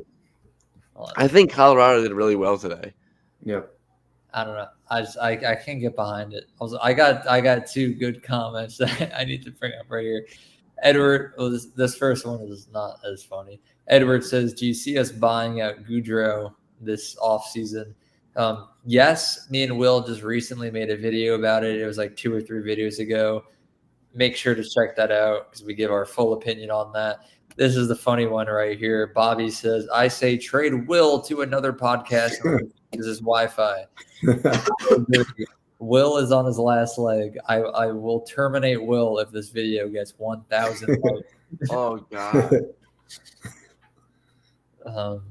I think Colorado did really well today. Yep. I don't know. I can't get behind it. I got 2 good comments that I need to bring up right here. Edward, this first one is not as funny. Edward says, "Do you see us buying out Goudreau this offseason?" Yes, me and Will just recently made a video about it. It was like 2 or 3 videos ago. Make sure to check that out because we give our full opinion on that. This is the funny one right here. Bobby says, "I say trade Will to another podcast because his Wi-Fi." Will is on his last leg. I will terminate Will if this video gets 1,000 likes. Oh God.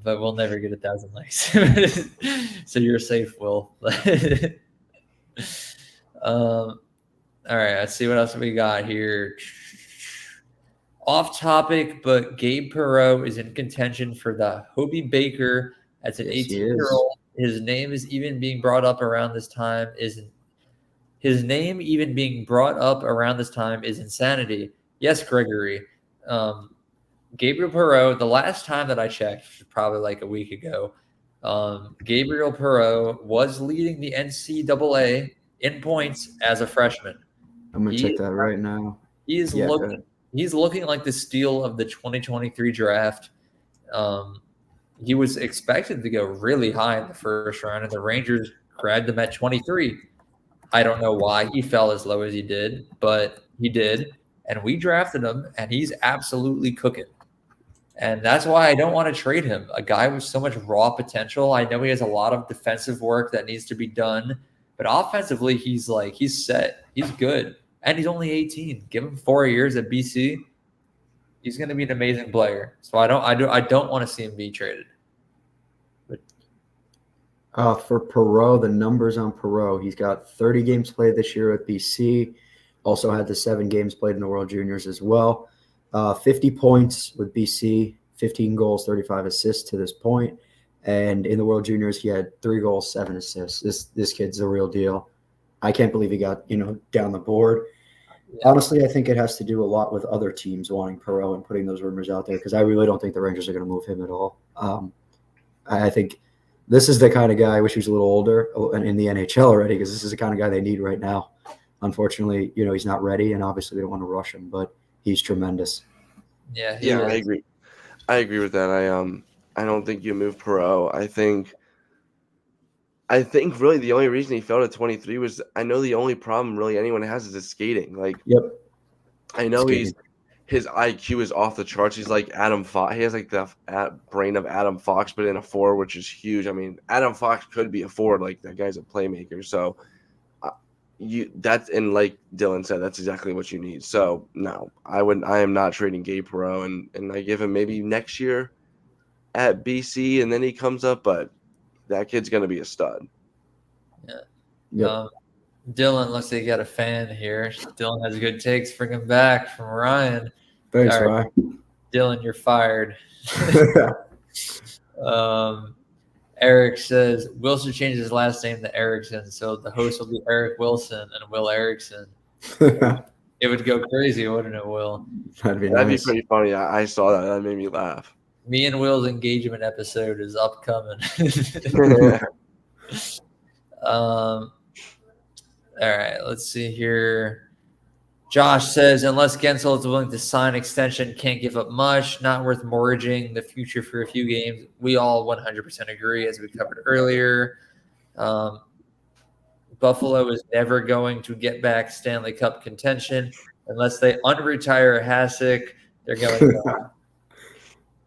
But we'll never get 1,000 likes. So you're safe, Will. All right, let's see what else we got here. Off topic, but Gabe Perreault is in contention for the Hobey Baker as an 18-year-old. His name is even being brought up around this time. His name even being brought up around this time is insanity. Yes, Gregory. Gabriel Perreault, the last time that I checked, which was probably like a week ago, Gabriel Perreault was leading the NCAA in points as a freshman. I'm going to check that right now. He's looking like the steal of the 2023 draft. He was expected to go really high in the first round, and the Rangers grabbed him at 23. I don't know why he fell as low as he did, but he did. And we drafted him, and he's absolutely cooking. And that's why I don't want to trade him. A guy with so much raw potential. I know he has a lot of defensive work that needs to be done, but offensively, he's set. He's good. And he's only 18. Give him 4 years at BC. He's going to be an amazing player. So I don't want to see him be traded. For Perreault, the numbers on Perreault, he's got 30 games played this year at BC. Also had the 7 games played in the World Juniors as well. 50 points with BC, 15 goals, 35 assists to this point. And in the World Juniors, he had 3 goals, 7 assists. This kid's the real deal. I can't believe he got, down the board. Honestly, I think it has to do a lot with other teams wanting Perot and putting those rumors out there because I really don't think the Rangers are going to move him at all. I think this is the kind of guy, I wish he was a little older and in the NHL already because this is the kind of guy they need right now. Unfortunately, he's not ready, and obviously they don't want to rush him, but he's tremendous. Yeah, I agree. I agree with that. I don't think you move Perot. I think really the only reason he fell to 23 was I know the only problem really anyone has is his skating. Like, yep. I know his IQ is off the charts. He's like Adam Fox. He has like the brain of Adam Fox, but in a forward, which is huge. I mean, Adam Fox could be a forward. Like, that guy's a playmaker. So and like Dylan said, that's exactly what you need. So no, I am not trading Gabe Perot, and I give him maybe next year at BC, and then he comes up, but that kid's going to be a stud. Yeah. Yep. Dylan looks like you got a fan here. Dylan has good takes. Bring him back from Ryan. Thanks, All right. Ryan. Dylan, you're fired. Eric says Wilson changed his last name to Erickson, so the host will be Eric Wilson and Will Erickson. It would go crazy, wouldn't it, Will? That'd be pretty funny. I saw that. That made me laugh. Me and Will's engagement episode is upcoming. All right, let's see here. Josh says, unless Guentzel is willing to sign extension, can't give up much, not worth mortgaging the future for a few games. We all 100% agree, as we covered earlier. Buffalo is never going to get back Stanley Cup contention unless they unretire Hasek. They're going to.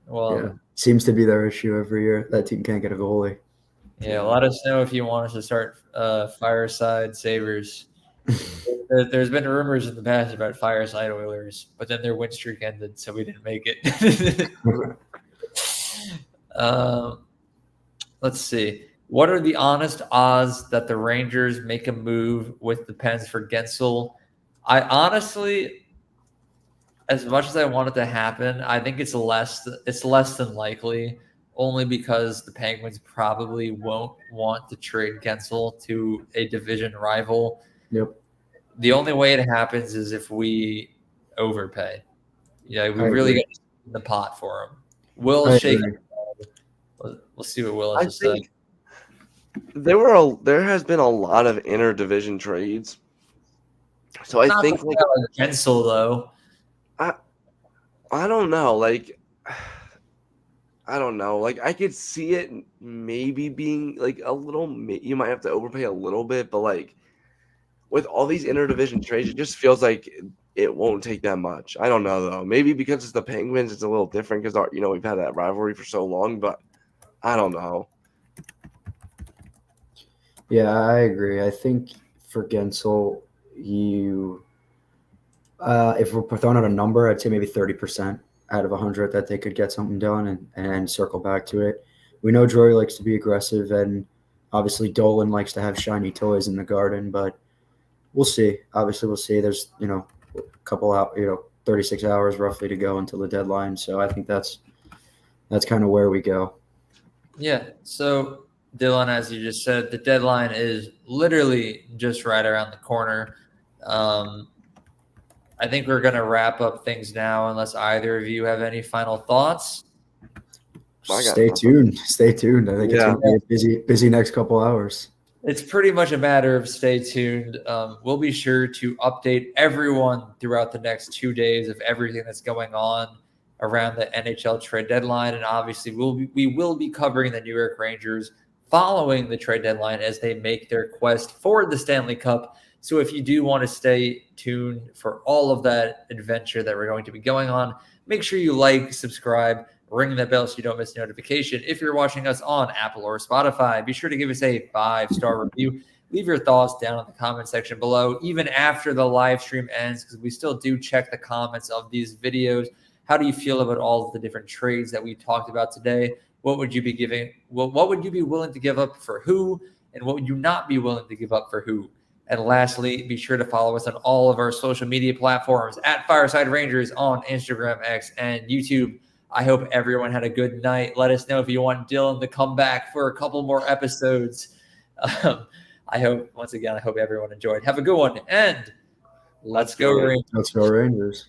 Well, seems to be their issue every year. That team can't get a goalie. Yeah, let us know if you want us to start Fireside Savers. There's been rumors in the past about Fireside Oilers, but then their win streak ended, so we didn't make it. Let's see. What are the honest odds that the Rangers make a move with the Pens for Guentzel? I honestly, as much as I want it to happen, I think it's less than likely, only because the Penguins probably won't want to trade Guentzel to a division rival. Yep. The only way it happens is if we overpay. Yeah, we really get in the pot for him. We'll shake. We'll see what Will has to say. There has been a lot of interdivision trades, so I think like Guentzel though. I don't know. Like, I don't know. Like, I could see it maybe being like a little. You might have to overpay a little bit, but like with all these interdivision trades, it just feels like it won't take that much. I don't know though. Maybe because it's the Penguins, it's a little different because we've had that rivalry for so long. But I don't know. Yeah, I agree. I think for Guentzel, if we're throwing out a number, I'd say maybe 30% out of 100 that they could get something done and circle back to it. We know Drury likes to be aggressive, and obviously Dolan likes to have shiny toys in the garden, but we'll see. Obviously, we'll see. There's, a couple out, 36 hours roughly to go until the deadline. So I think that's kind of where we go. Yeah. So Dylan, as you just said, the deadline is literally just right around the corner. I think we're going to wrap up things now unless either of you have any final thoughts. Stay tuned. Stay tuned. I think it's going to be a busy next couple hours. It's pretty much a matter of stay tuned. We'll be sure to update everyone throughout the next 2 days of everything that's going on around the NHL trade deadline. And obviously we will be covering the New York Rangers following the trade deadline as they make their quest for the Stanley Cup. So if you do want to stay tuned for all of that adventure that we're going to be going on, make sure you like, subscribe, ring the bell so you don't miss notification. If you're watching us on Apple or Spotify, be sure to give us a 5-star review. Leave your thoughts down in the comment section below, even after the live stream ends, because we still do check the comments of these videos. How do you feel about all of the different trades that we talked about today? What would you be giving? What would you be willing to give up for who? And what would you not be willing to give up for who? And lastly, be sure to follow us on all of our social media platforms at Fireside Rangers on Instagram, X, and YouTube. I hope everyone had a good night. Let us know if you want Dylan to come back for a couple more episodes. I hope everyone enjoyed. Have a good one, and Let's go, Rangers. Let's go Rangers.